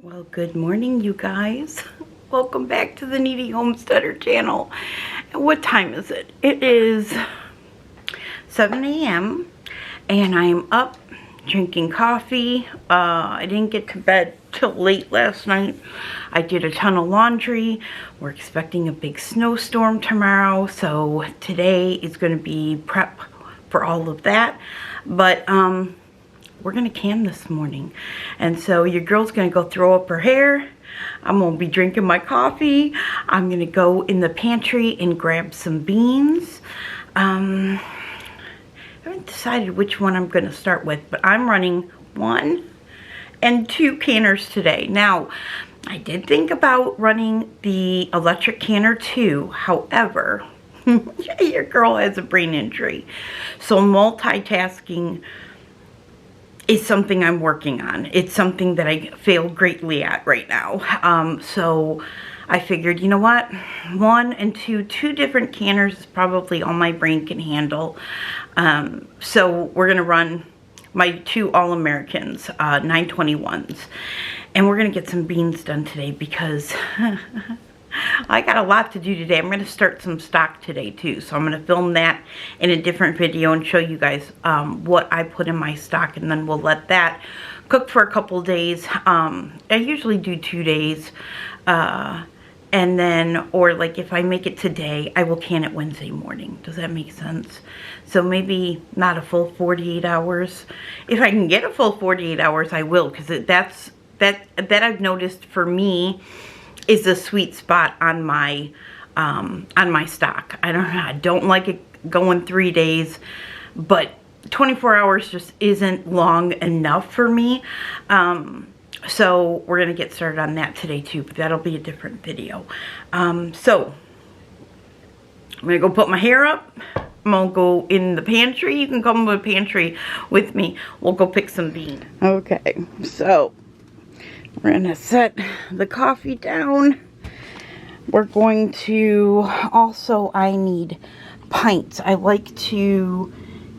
Well, good morning, you guys. Welcome back to the Kneady Homesteader channel. And what time is it? It is 7 a.m. and I'm up drinking coffee. I didn't get to bed till late last night. I did a ton of laundry. We're expecting a big snowstorm tomorrow, so today is going to be prep for all of that. But we're gonna can this morning, and so your girl's gonna go throw up her hair. I'm gonna be drinking my coffee. I'm gonna go in the pantry and grab some beans. I haven't decided which one I'm gonna start with, but I'm running 1 and 2 canners today. Now, I did think about running the electric canner too. However, your girl has a brain injury, so multitasking is something I'm working on. It's something that I fail greatly at right now. So I figured, you know what? 1 and 2 different canners is probably all my brain can handle. So we're gonna run my 2 All-Americans, 921s. And we're gonna get some beans done today because I got a lot to do today. I'm going to start some stock today too, so I'm going to film that in a different video and show you guys what I put in my stock, and then we'll let that cook for a couple days. I usually do 2 days, and then, or like if I make it today, I will can it Wednesday morning. Does that make sense? So maybe not a full 48 hours. If I can get a full 48 hours, I will, because that I've noticed for me is the sweet spot on my stock. I don't like it going 3 days, but 24 hours just isn't long enough for me. So we're gonna get started on that today too, but that'll be a different video. So I'm gonna go put my hair up. I'm gonna go in the pantry. You can come to the pantry with me. We'll go pick some beans. Okay, so we're gonna set the coffee down. We're going to, also I need pints. I like to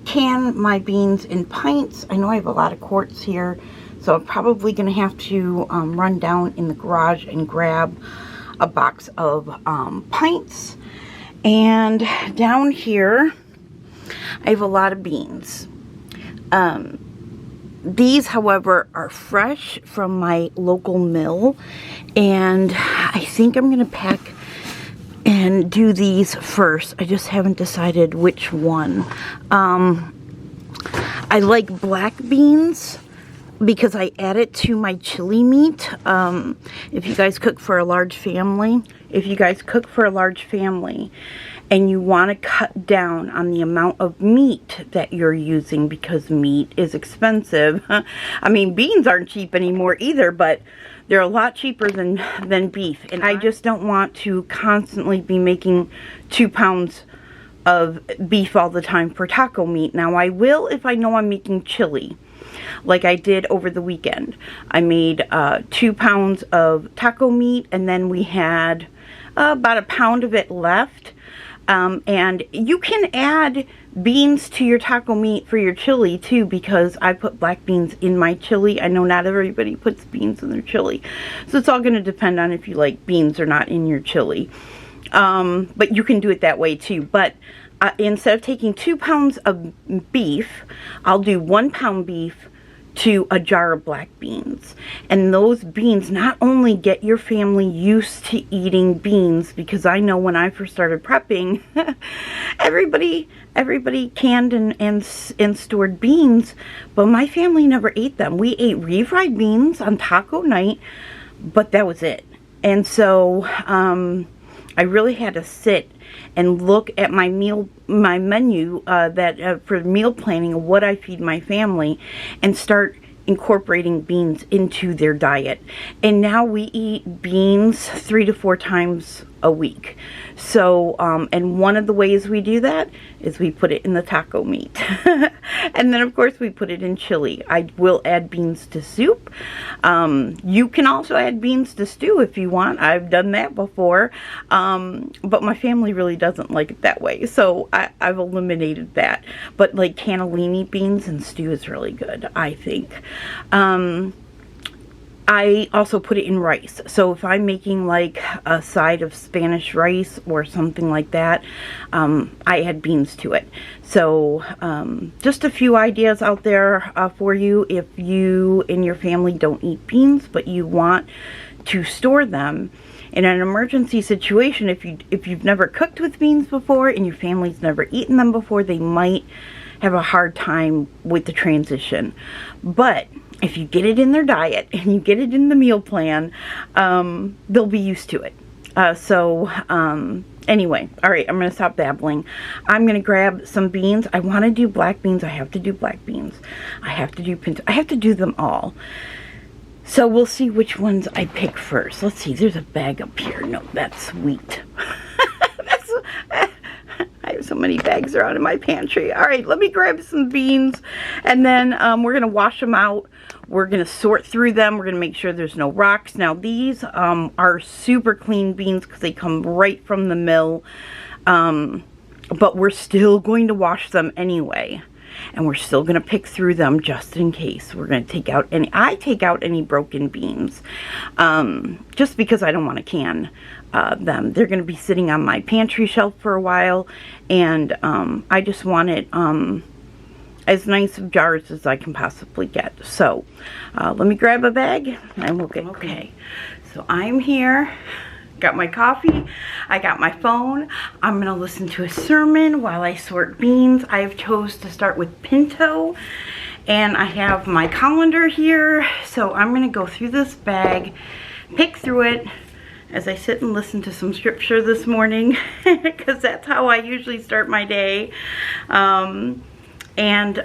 can my beans in pints. I know I have a lot of quarts here, so I'm probably gonna have to run down in the garage and grab a box of pints. And down here, I have a lot of beans. These, however, are fresh from my local mill, and I think I'm going to pack and do these first. I just haven't decided which one. I like black beans because I add it to my chili meat. If you guys cook for a large family, and you want to cut down on the amount of meat that you're using, because meat is expensive. I mean, beans aren't cheap anymore either, but they're a lot cheaper than beef. And I just don't want to constantly be making 2 pounds of beef all the time for taco meat. Now, I will if I know I'm making chili, like I did over the weekend. I made 2 pounds of taco meat, and then we had about a pound of it left. And you can add beans to your taco meat for your chili too, because I put black beans in my chili. I know not everybody puts beans in their chili, so it's all going to depend on if you like beans or not in your chili. But you can do it that way too. But instead of taking 2 pounds of beef, I'll do 1 pound beef to a jar of black beans. And those beans not only get your family used to eating beans, because I know when I first started prepping, everybody canned and stored beans, but my family never ate them. We ate refried beans on taco night, but that was it. And so I really had to sit and look at my menu for meal planning of what I feed my family, and start incorporating beans into their diet. And now we eat beans 3 to 4 times a week. So, and one of the ways we do that is we put it in the taco meat. And then of course we put it in chili. I will add beans to soup. You can also add beans to stew if you want. I've done that before. But my family really doesn't like it that way, so I've eliminated that. But like cannellini beans and stew is really good, I think. I also put it in rice. So if I'm making like a side of Spanish rice or something like that, I add beans to it. So just a few ideas out there for you if you and your family don't eat beans, but you want to store them in an emergency situation. If you've never cooked with beans before and your family's never eaten them before, they might have a hard time with the transition. But if you get it in their diet and you get it in the meal plan, they'll be used to it. Anyway, all right, I'm going to stop babbling. I'm going to grab some beans. I want to do black beans. I have to do black beans. I have to do pinto. I have to do them all. So we'll see which ones I pick first. Let's see. There's a bag up here. No, that's sweet. I have so many bags around in my pantry. All right, let me grab some beans, and then we're going to wash them out. We're going to sort through them. We're going to make sure there's no rocks. Now, these are super clean beans because they come right from the mill, but we're still going to wash them anyway, and we're still going to pick through them just in case. We're going to take out any, I take out any broken beans, just because I don't want to can them. They're going to be sitting on my pantry shelf for a while, and I just want it as nice of jars as I can possibly get. So let me grab a bag and we'll get okay. So I'm here, got my coffee, I got my phone. I'm gonna listen to a sermon while I sort beans. I have chose to start with pinto, and I have my colander here. So I'm gonna go through this bag, pick through it as I sit and listen to some scripture this morning, because that's how I usually start my day. And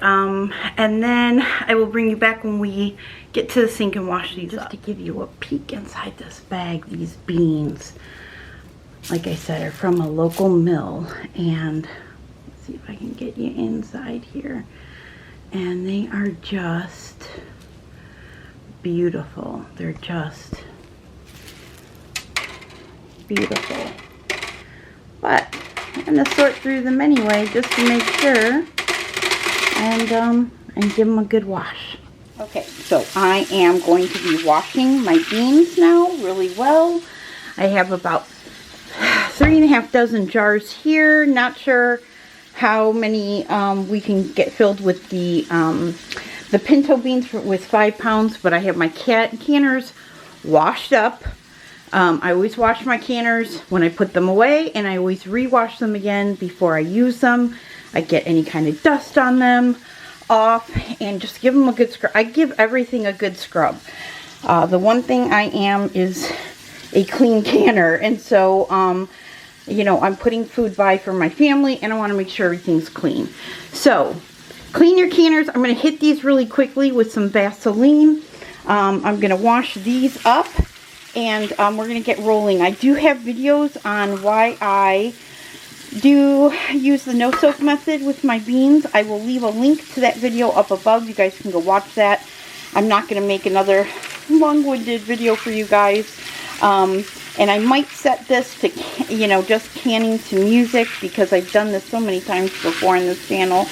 then I will bring you back when we get to the sink and wash these up. Just to give you a peek inside this bag, these beans, like I said, are from a local mill. And let's see if I can get you inside here. And they are just beautiful. They're just beautiful. But I'm going to sort through them anyway, just to make sure. And give them a good wash. Okay, so I am going to be washing my beans now really well. I have about 3.5 dozen jars here. Not sure how many we can get filled with the pinto beans with 5 pounds, but I have my canners washed up. I always wash my canners when I put them away, and I always rewash them again before I use them. I get any kind of dust on them off and just give them a good scrub. I give everything a good scrub. The one thing I am is a clean canner, and so you know, I'm putting food by for my family, and I want to make sure everything's clean. So clean your canners. I'm going to hit these really quickly with some Vaseline. I'm going to wash these up, and we're going to get rolling. I do have videos on why I do use the no soak method with my beans. I will leave a link to that video up above. You guys can go watch that. I'm not going to make another long-winded video for you guys. And I might set this to, you know, just canning to music, because I've done this so many times before on this channel.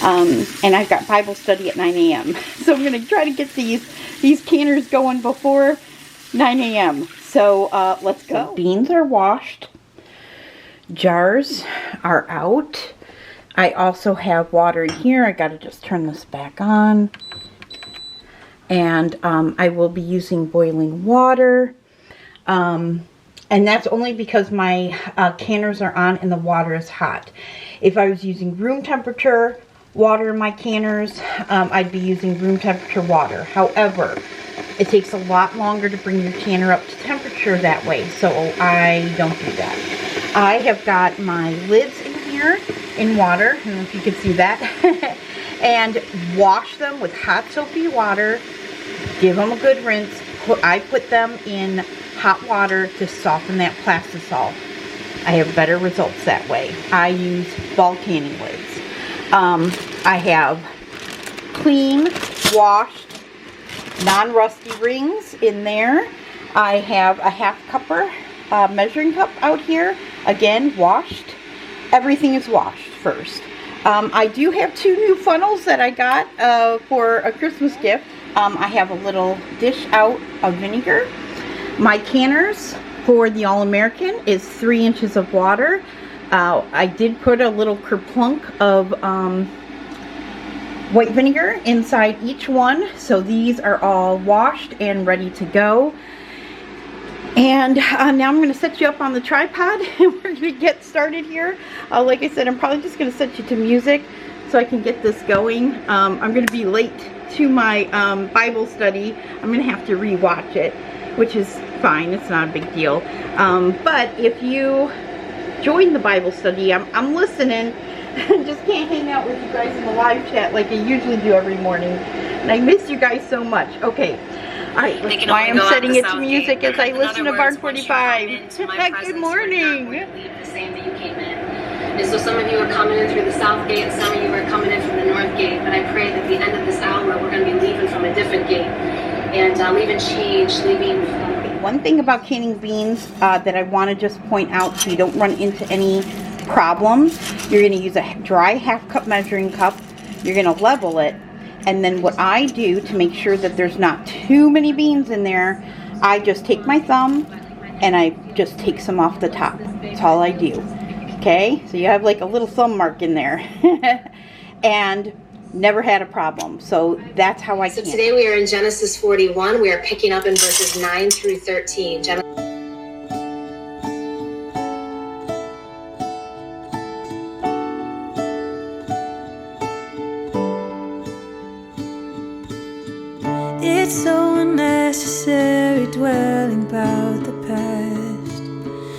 And I've got Bible study at 9 a.m. So I'm going to try to get these canners going before 9 a.m. So let's go. So beans are washed. Jars are out. I also have water in here. I got to just turn this back on. And I will be using boiling water. And that's only because my canners are on and the water is hot. If I was using room temperature water in my canners, I'd be using room temperature water. However, it takes a lot longer to bring your canner up to temperature that way, so I don't do that. I have got my lids in here in water, I don't know if you can see that, and wash them with hot soapy water. Give them a good rinse. I put them in hot water to soften that plastisol. I have better results that way. I use ball canning lids. I have clean, washed, non-rusty rings in there. I have a half cupper measuring cup out here. Again, washed. Everything is washed first. I do have 2 new funnels that I got for a Christmas gift. I have a little dish out of vinegar. My canners for the All-American is 3 inches of water. I did put a little kerplunk of white vinegar inside each one, so these are all washed and ready to go. And now I'm going to set you up on the tripod and we're going to get started here. Like I said, I'm probably just going to set you to music so I can get this going. I'm going to be late to my Bible study. I'm going to have to re-watch it, which is fine. It's not a big deal. But if you join the Bible study, I'm listening. I just can't hang out with you guys in the live chat like I usually do every morning. And I miss you guys so much. Okay. Alright, that's why I'm setting it to music as I listen to Barn 45. Good morning. The same that you came in. And so some of you are coming in through the south gate, some of you are coming in from the north gate. But I pray that at the end of this hour, we're going to be leaving from a different gate. And leaving change, leaving... One thing about canning beans that I want to just point out so you don't run into any problems. You're going to use a dry half-cup measuring cup. You're going to level it. And then what I do to make sure that there's not too many beans in there, I just take my thumb and I just take some off the top. That's all I do. Okay? So you have like a little thumb mark in there. And never had a problem. So that's how I can. So today we are in Genesis 41. We are picking up in verses 9 through 13. It's so unnecessary dwelling about the past,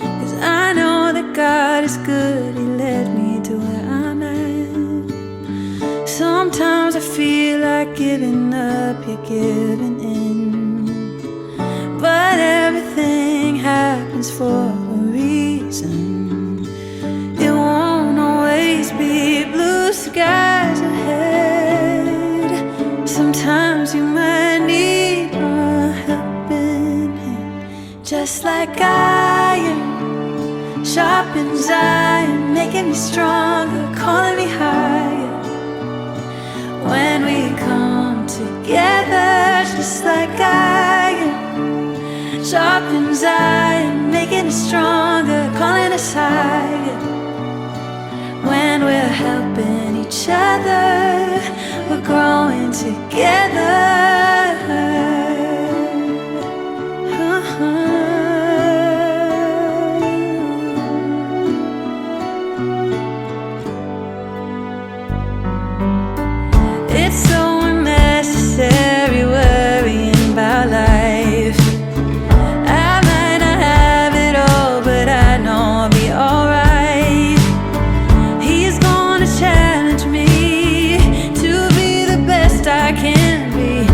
'cause I know that God is good. He led me to where I'm at. Sometimes I feel like giving up, you're giving in, but everything happens for a reason. It won't always be blue skies ahead. Sometimes you might need a helping hand, just like iron sharpens iron, making me stronger, calling me higher. When we come together, just like iron sharpens iron, making us stronger, calling us higher. When we're helping each other, we're growing together. It's so unnecessary worrying about life. I might not have it all, but I know I'll be alright. He's gonna challenge me to be the best I can be.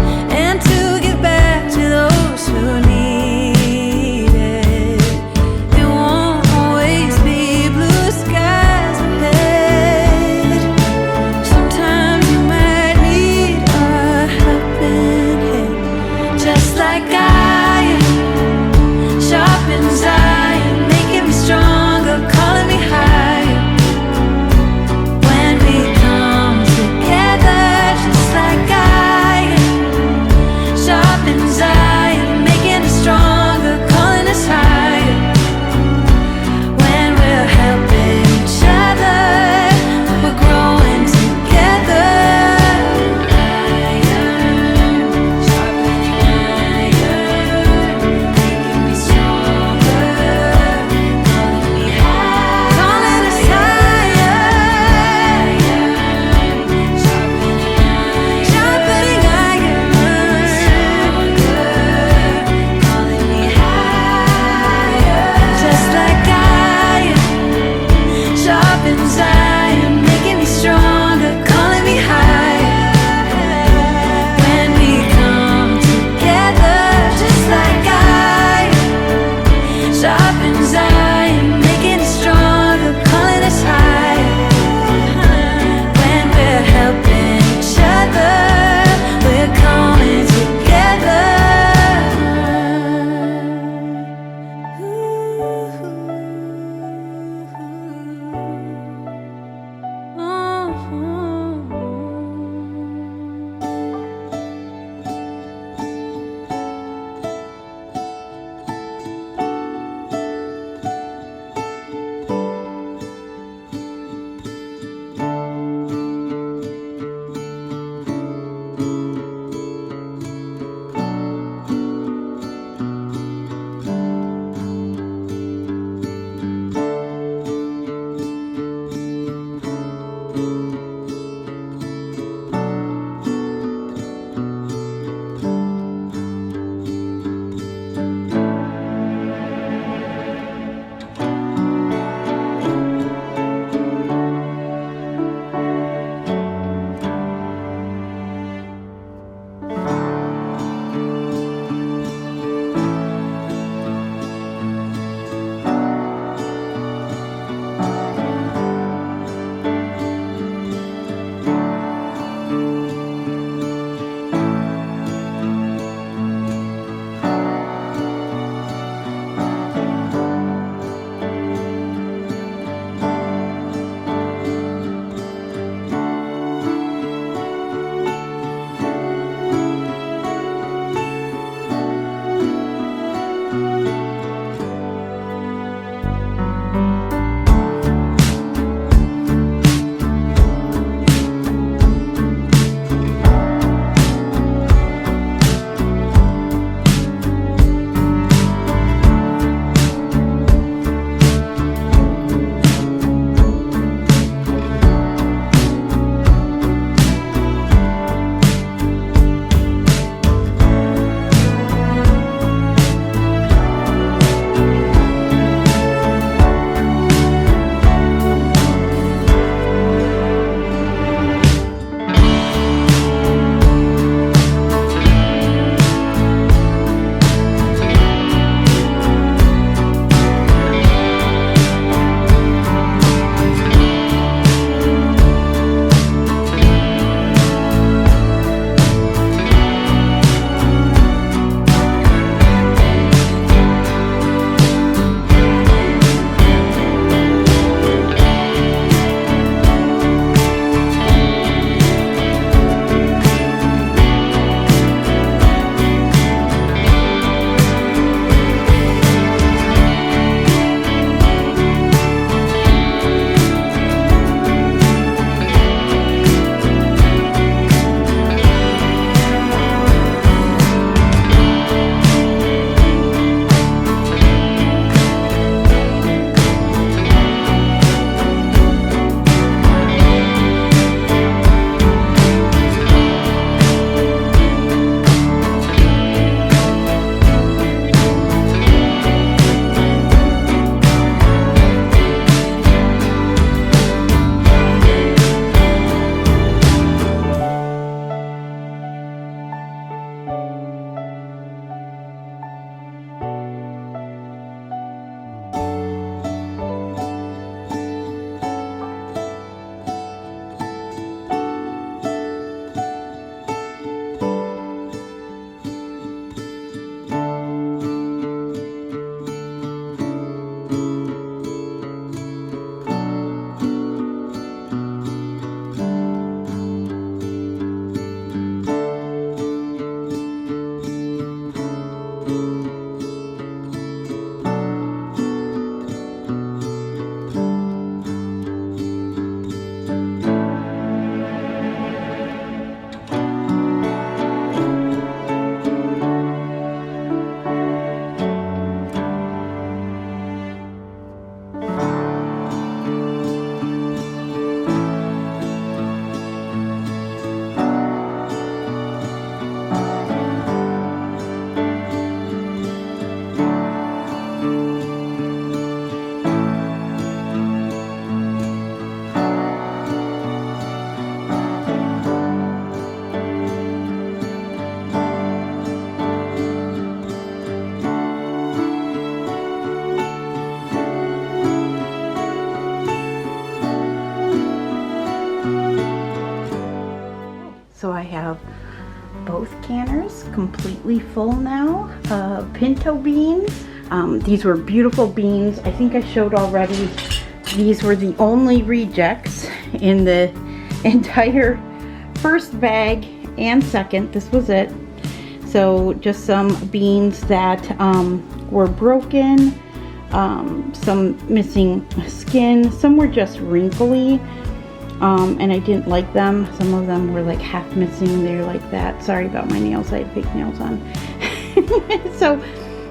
both canners completely full now. Pinto beans. These were beautiful beans. I think I showed already. These were the only rejects in the entire first bag and second. This was it. So just some beans that were broken, some missing skin, some were just wrinkly, and I didn't like them. Some of them were like half missing. They're like that. Sorry about my nails. I had fake nails on. So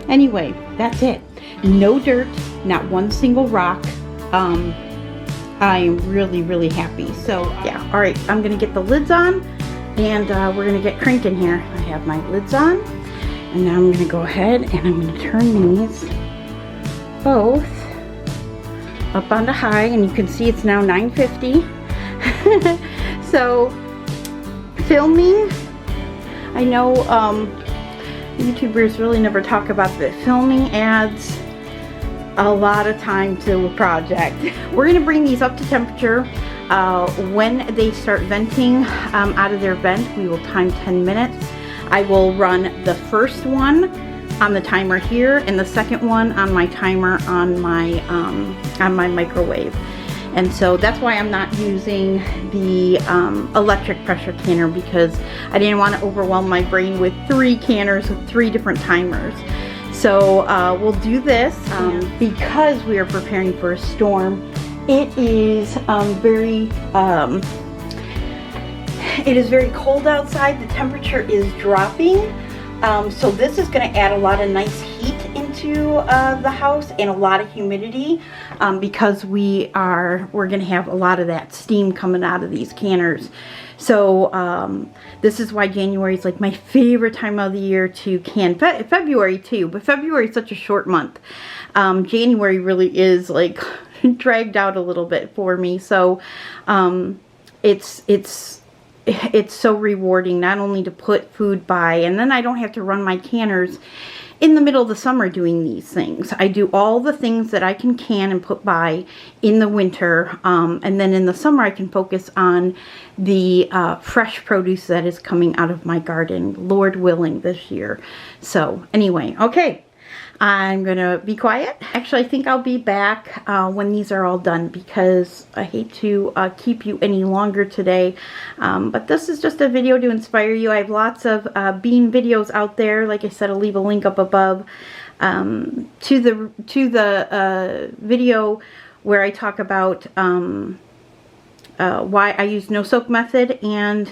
anyway, that's it. No dirt, not one single rock. I'm really happy. So yeah, all right, I'm gonna get the lids on and we're gonna get cranking here. I have my lids on and now I'm gonna go ahead and I'm gonna turn these both up onto high, and you can see it's now 9:50. So filming, I know YouTubers really never talk about the filming adds a lot of time to a project. We're gonna bring these up to temperature. When they start venting out of their vent, we will time 10 minutes. I will run the first one on the timer here and the second one on my timer on my microwave. And so that's why I'm not using the electric pressure canner, because I didn't want to overwhelm my brain with 3 canners with 3 different timers. So we'll do this because we are preparing for a storm. It is very cold outside. The temperature is dropping. So this is going to add a lot of nice heat into the house and a lot of humidity because we're going to have a lot of that steam coming out of these canners. So this is why January is like my favorite time of the year to can. February too, but February is such a short month. January really is like dragged out a little bit for me. So it's so rewarding not only to put food by, and then I don't have to run my canners in the middle of the summer doing these things. I do all the things that I can and put by in the winter, and then in the summer I can focus on the fresh produce that is coming out of my garden, Lord willing, this year. So anyway, okay. I'm gonna be quiet. Actually, I think I'll be back when these are all done, because I hate to keep you any longer today. But this is just a video to inspire you. I have lots of bean videos out there. Like I said, I'll leave a link up above to the video where I talk about why I use no soak method, and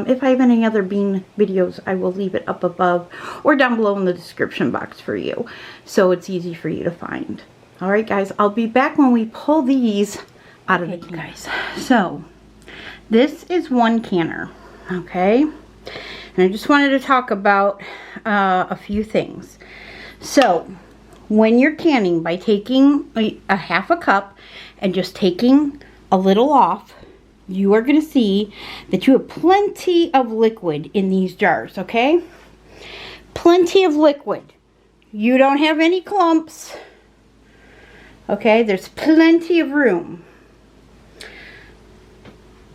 if I have any other bean videos, I will leave it up above or down below in the description box for you, so it's easy for you to find. Alright guys, I'll be back when we pull these out of the can. Guys, so this is one canner, okay, and I just wanted to talk about a few things. So when you're canning, by taking a half a cup and just taking a little off, you are going to see that you have plenty of liquid in these jars, okay? Plenty of liquid. You don't have any clumps, okay? There's plenty of room.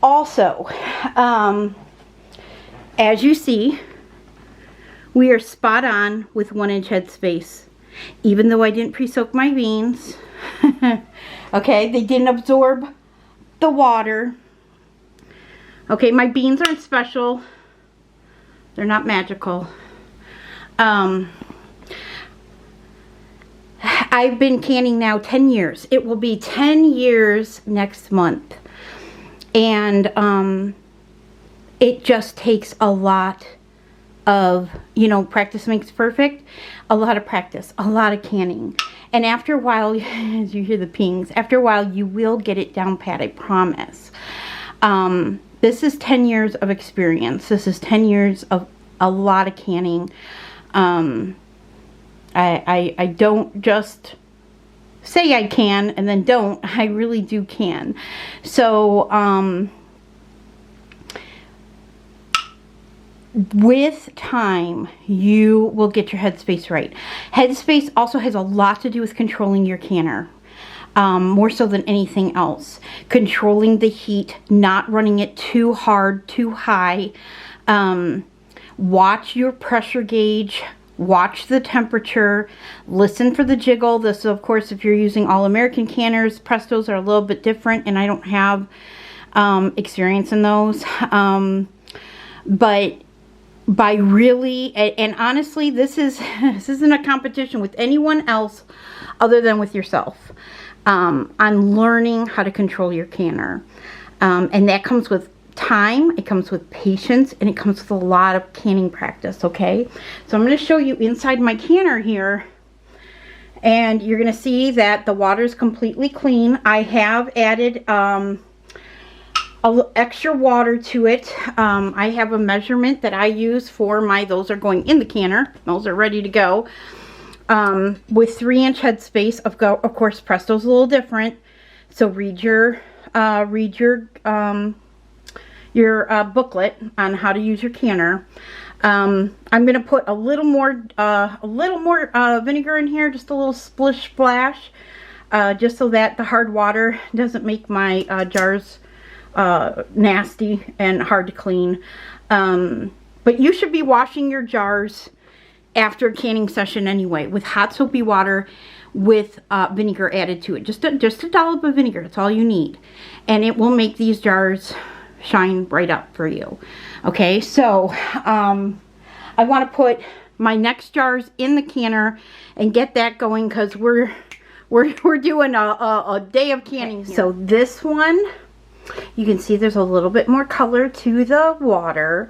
Also, as you see, we are spot on with 1-inch head space. Even though I didn't pre-soak my beans, okay, they didn't absorb the water. Okay, my beans aren't special. They're not magical. I've been canning now 10 years. It will be 10 years next month. And it just takes a lot of, you know, practice makes perfect. A lot of practice, a lot of canning. And after a while, as you hear the pings, after a while you will get it down pat, I promise. This is 10 years of experience. This is 10 years of a lot of canning. I don't just say I can and then don't. I really do can. So, with time, you will get your headspace right. Headspace also has a lot to do with controlling your canner. More so than anything else. Controlling the heat, not running it too hard, too high. watch your pressure gauge, watch the temperature, listen for the jiggle. This, of course, if you're using all American canners, Prestos are a little bit different, and I don't have experience in those. But by really, and honestly, this isn't a competition with anyone else other than with yourself, on learning how to control your canner. And that comes with time, it comes with patience, and it comes with a lot of canning practice, okay? So I'm going to show you inside my canner here, and you're going to see that the water is completely clean. I have added a little extra water to it. I have a measurement that I use for those are going in the canner. Those are ready to go. With 3-inch headspace. Of course, Presto's a little different. So read your booklet on how to use your canner. I'm going to put a little more vinegar in here, just a little splish splash, just so that the hard water doesn't make my jars nasty and hard to clean. But you should be washing your jars after a canning session anyway, with hot soapy water with vinegar added to it. Just a dollop of vinegar, that's all you need, and it will make these jars shine right up for you. Okay, so I want to put my next jars in the canner and get that going, because we're doing a day of canning here. So this one, you can see there's a little bit more color to the water,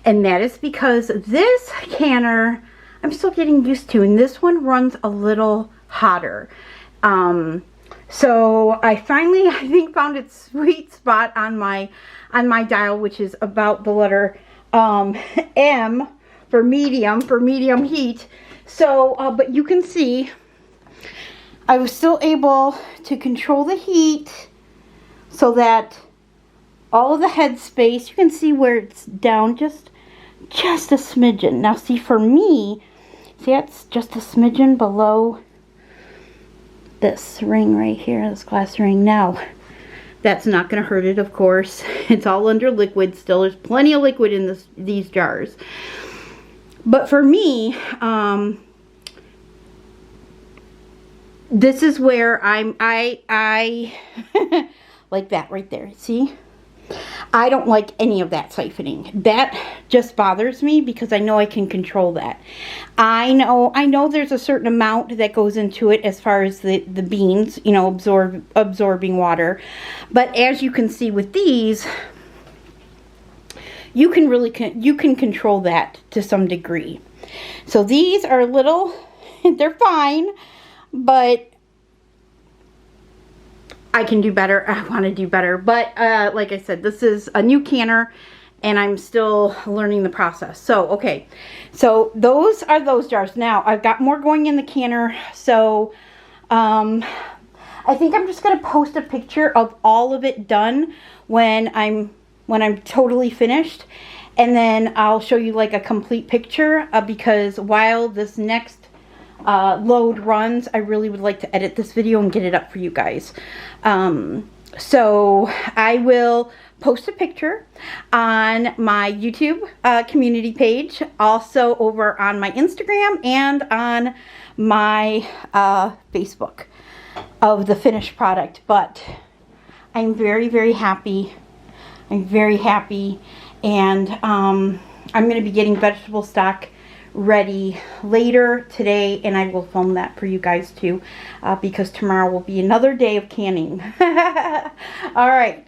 and that is because this canner I'm still getting used to, and this one runs a little hotter. So I finally, I think, found its sweet spot on my dial, which is about the letter M for medium heat. So, but you can see I was still able to control the heat so that all of the headspace, you can see where it's down just a smidgen. Now see, for me, see, that's just a smidgen below this ring right here, this glass ring. Now, that's not going to hurt it, of course. It's all under liquid still. There's plenty of liquid in these jars. But for me, this is where I like that right there. See? I don't like any of that siphoning. That just bothers me because I know I can control that. I know there's a certain amount that goes into it as far as the beans, you know, absorbing water. But as you can see with these, you can control that to some degree. So these are little, they're fine, but I can do better. I want to do better. But like I said, this is a new canner and I'm still learning the process. So, okay. So those are those jars. Now, I've got more going in the canner. So, I think I'm just going to post a picture of all of it done when I'm totally finished. And then I'll show you like a complete picture because while this next load runs, I really would like to edit this video and get it up for you guys. So I will post a picture on my YouTube community page, also over on my Instagram and on my Facebook of the finished product. But I'm very, very happy. I'm very happy, and I'm going to be getting vegetable stock ready later today, and I will film that for you guys too, because tomorrow will be another day of canning. All right,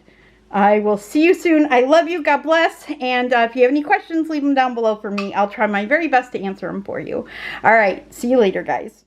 I will see you soon. I love you. God bless. And if you have any questions, leave them down below for me. I'll try my very best to answer them for you. All right, see you later, guys.